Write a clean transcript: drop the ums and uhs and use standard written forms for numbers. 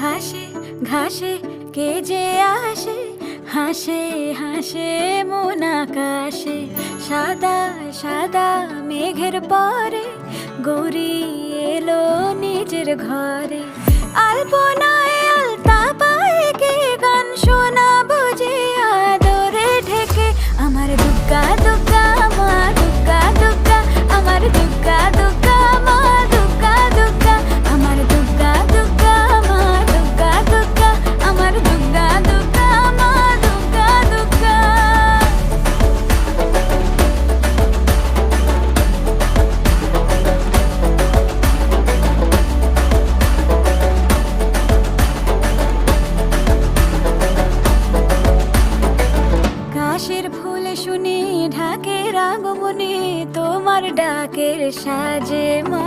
ঘাসে ঘাসে কে যে আসে, হাসে হাসে মন আকাশে। সাদা সাদা মেঘের পরে গৌরী এলো নিজের ঘরে। আলপনায় আলতা পায়ে কে গান শোনাবো যে আদরে ঢেকে। আমার দুগ্গা দুগ্গা মা দুগ্গা দুগ্গা, আমার দুগ্গা দুগ্গা মা দুগ্গা দুগ্গা, আমার দুগ্গা দুগ্গা মা দুগ্গা দুগ্গা, আমার দুগ্গা দুগ্গা মা দুগ্গা দুগ্গা। কাশের ফুল শুনি ঢাকের আগমনে, তোমার ডাকের সাজে মা